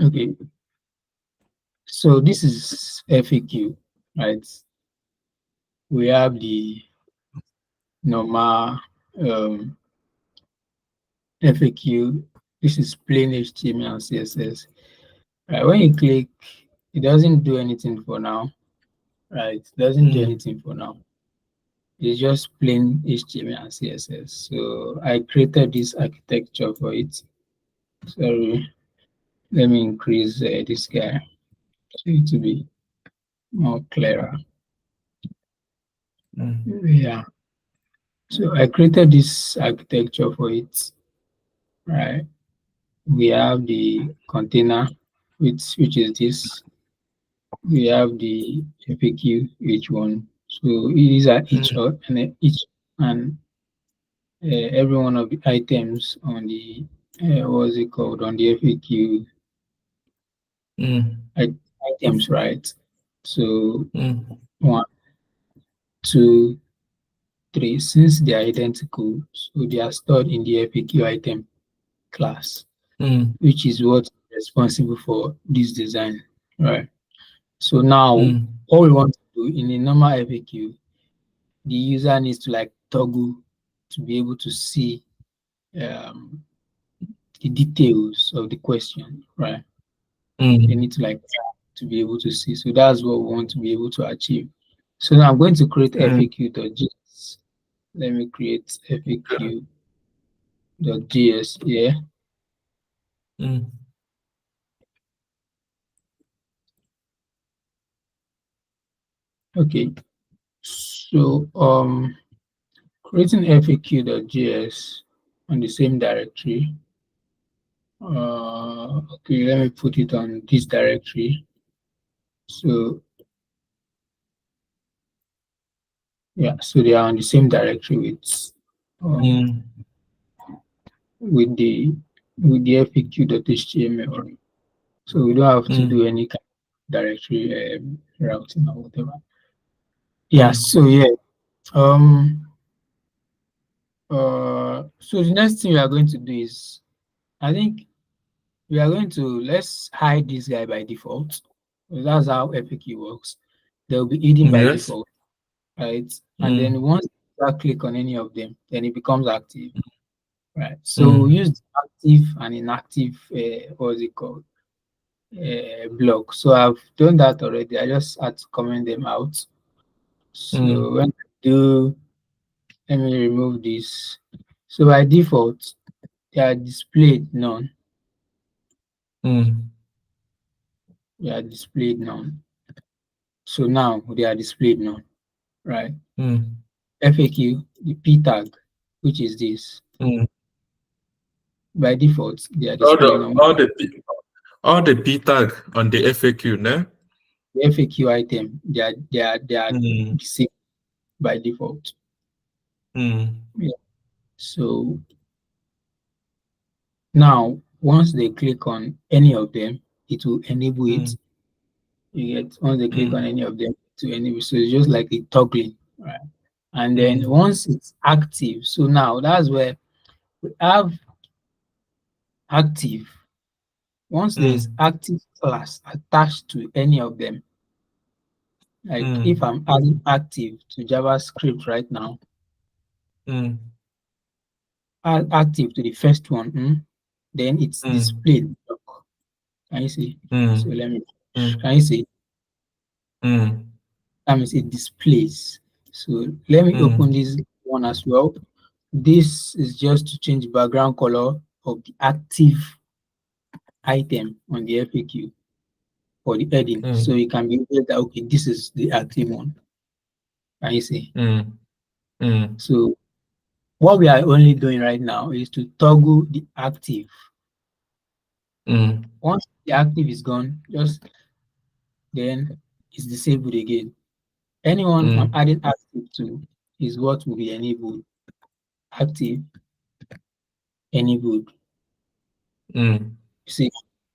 Okay, so this is FAQ, right? We have the normal FAQ. This is plain HTML and CSS. Right, when you click, it doesn't do anything for now. Right, it doesn't do Mm. anything for now. It's just plain HTML and CSS. So I created this architecture for it. Sorry, let me increase this guy so it to be more clearer. Mm. Yeah. So I created this architecture for it. Right. We have the container, which is this. We have the FAQ, each one. So these are each Mm. or and each and every one of the items on the what's it called on the FAQ Mm. items, right? So Mm. 1, 2, 3. Since they are identical, so they are stored in the FAQ item class, Mm. which is what's responsible for this design, right? So now, Mm. what we want to do in a normal FAQ, the user needs to like toggle to be able to see um, the details of the question, right? They Mm. need to like to be able to see. So that's what we want to be able to achieve. So now I'm going to create Mm. FAQ.js. Let me create FAQ.js here. Mm. Okay. So creating FAQ.js on the same directory. Okay, let me put it on this directory. So yeah, so they are on the same directory um, Mm. with the with the FAQ.html. So we don't have to do Mm. any kind of directory routing or whatever. Yeah. Mm. So yeah. Um. So the next thing we are going to do is, I think we are going to let's hide this guy by default. That's how FAQ works. They will be hidden by Yes. default, right? And then Mm. once you click on any of them, then it becomes active, right? So we Mm. use active and inactive, what's it called, block. So I've done that already. I just had to comment them out. So Mm. when I do, let me remove this. So by default, they are displayed none. Mm. They are displayed none. So now they are displayed none, right? Mm. FAQ, the p tag, which is this. Mm. By default, they are All displayed the none. all the all the B tag on the FAQ, ne? The FAQ item, they are Mm. the same by default. Mm. Yeah. So now once they click on any of them, it will enable it. Mm. You get once they click on Mm. any of them to enable. So it's just like a toggling, right? And then Mm. once it's active, so now that's where we have active. Once there's Mm. active class attached to any of them, like if Mm. I'm adding active to JavaScript right now, Mm. add active to the first one, then it's Mm. displayed. Can you see? So Mm. let me, Mm. can you see? Mm. That means it displays. So let me open Mm. this one as well. This is just to change the background color of the active item on the FAQ or the heading. So Mm. you can be able that, okay, this is the active one. Can you see? Mm. Mm. So what we are only doing right now is to toggle the active. Mm. Once the active is gone, just then it's disabled again. Anyone I'm Mm. adding active to is what will be enabled. Active, enabled. Mm. You see,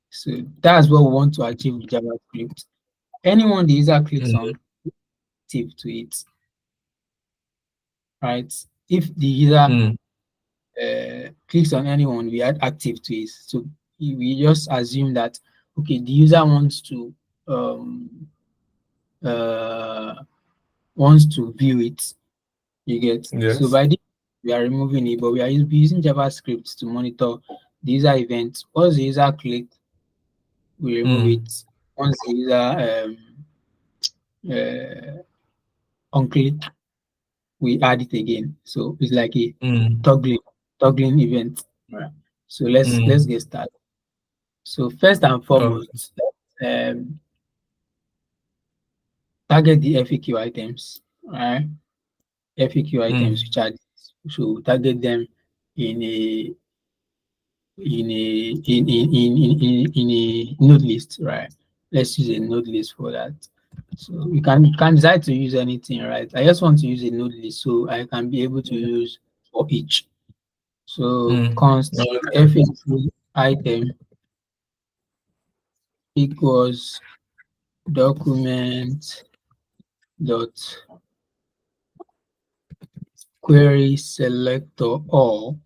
so that's what we want to achieve with JavaScript. Anyone the user clicks Mm. on, active to it, right? If the user Mm. clicks on anyone, we add active to it. So we just assume that okay, the user um uh wants to view it. You get, so Yes. by this we are removing it, but we are using JavaScript to monitor the user event. Once the user click, we remove Mm. it. Once the user uh, unclick, we add it again. So it's like a Mm. toggling toggling event. Right. So let's Mm. get started. So first and Okay. foremost, target the FAQ items. Right. FAQ items Mm. which are, so target them in a in a node list, right? Let's use a node list for that. So you can decide to use anything, right? I just want to use a node list so I can be able to use for each. So Mm. const Okay. FAQ item equals document dot query selector all.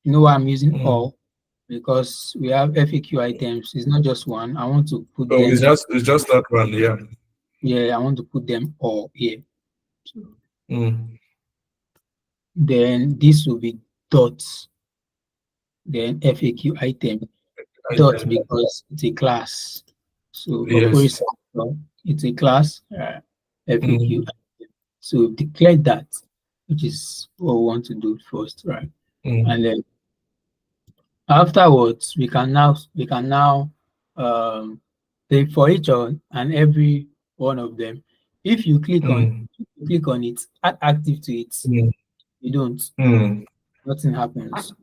You know why I'm using Mm. all? Because we have FAQ items. It's not just one. I want to put So them, it's just that one, yeah. yeah, I want to put them all here. So Mm. then this will be dots, then FAQ item, dot Item. because it's a class. So for query Yes. selector, it's a class, FAQ. Mm. So declare that, which is what we want to do first, right? Mm. And then afterwards, we can now um, take for each one and every one of them. If you Mm. click on it, add active to it. Mm. You don't, Mm. nothing happens.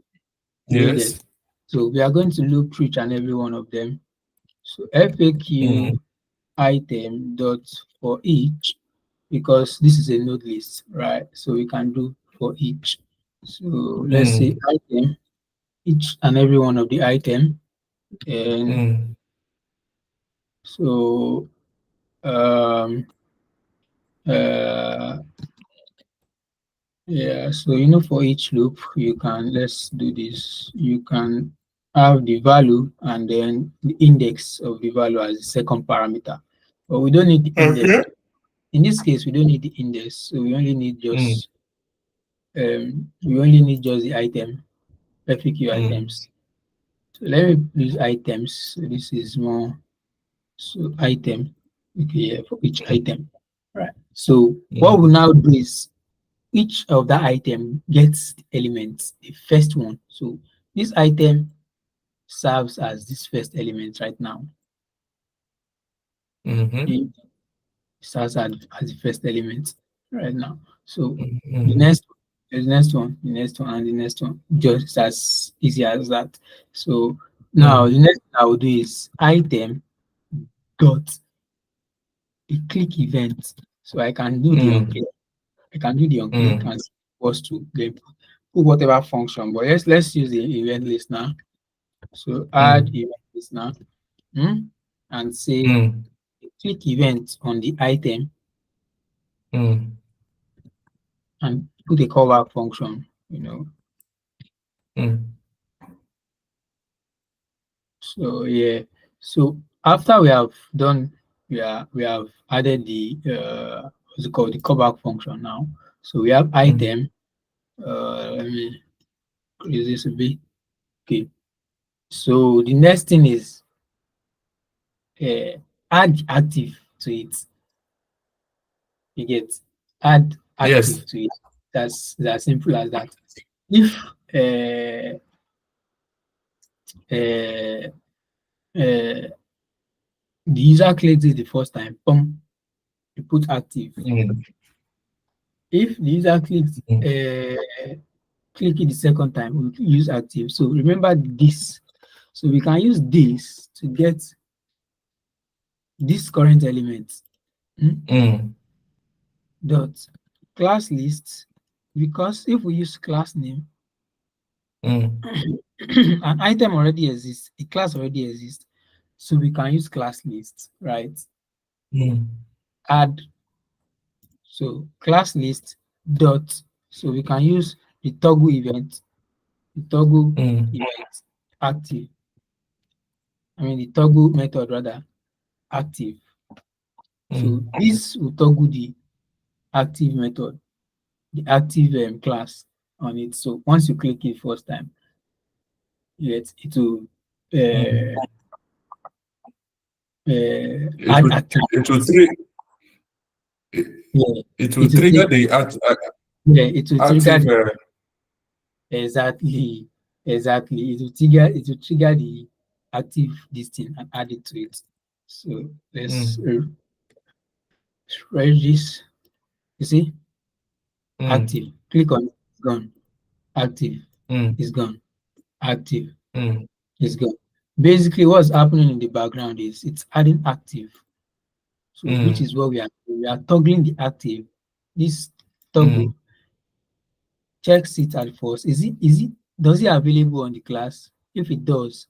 You Yes. get. So we are going to loop through each and every one of them. So FAQ Mm. item dot for each, because this is a node list, right? So we can do for each. So let's say Mm. item, each and every one of the item, and Mm. so um uh yeah, so for each loop you can, let's do this. You can have the value and then the index of the value as the second parameter. But we don't need the index. Okay. In this case, we don't need the index, so Mm. we only need just the item, FAQ Mm. items. So let me use items. So this is more, so item, okay, yeah, for each item. Right. So what we Mm. now do is each of that item gets elements, the first one. So this item serves as this first element right now. Mhm. It serves as the first element right now. So the Mm. next the next one, and the next one, just as easy as that. So now Mm. the next thing I will do is item dot a click event. So I can do the Mm. unclick. I can do the unclick Mm. and was to then put whatever function. But let's use the event listener. So add Mm. event listener, and say Mm. click event on the item Mm. and put a callback function. Mm. So yeah. So after we have done, we have added the what's it called, the callback function now. So we have Mm. item. Let me increase this a bit. Okay. So the next thing is uh, add active to it. You get, add Yes. active to it. That's as simple as that. If uh, uh, uh, the user clicks it the first time, boom, you put active. Mm. If the user Mm. click it the second time, we use active. So remember this. So we can use this to get this current element. Mm. Dot class list, because if we use class name, Mm. an item already exists, a class already exists, so we can use class list, right? Mm. Add, so class list dot, so we can use the toggle event active. I mean the toggle method rather active. So Mm. this will toggle the active method, the active class on it. So once you click it first time, it will Mm. uh, It add will active. it will trigger it, Yeah, it will it will trigger take, the yeah, it will trigger active. the, exactly, exactly. It will trigger the active this thing and add it to it. So let's Mm. refresh this. You see, Mm. active. Click on it, it's gone. Active Mm. is gone. Active Mm. is gone. Basically, what's happening in the background is it's adding active. So which Mm. is what we are toggling the active. This Mm. toggle checks it at first. Is it does it available on the class? If it does,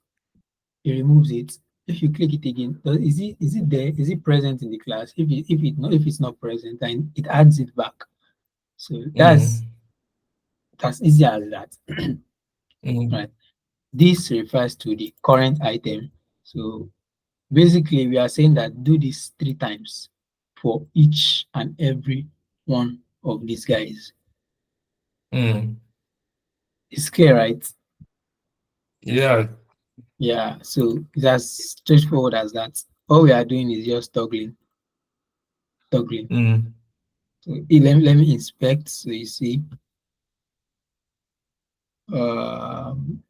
it removes it. If you click it again, is it there? Is it present in the class? If it's not present, then it adds it back. So Mm. that's easy as that. Mm. Right. This refers to the current item. So basically, we are saying that do this 3 times for each and every one of these guys. Mm. It's clear, right? Yeah. Yeah. So that's straightforward as that. All we are doing is just toggling. Mm. So let me inspect. So you see, um,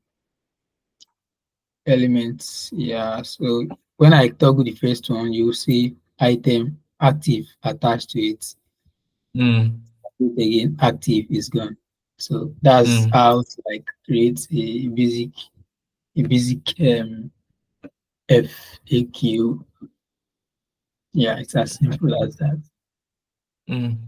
elements. Yeah. So when I toggle the first one, you see item active attached to it. Mm. Again, active is gone. So that's Mm. how to like create a basic FAQ. Yeah, it's as simple as that. Mm.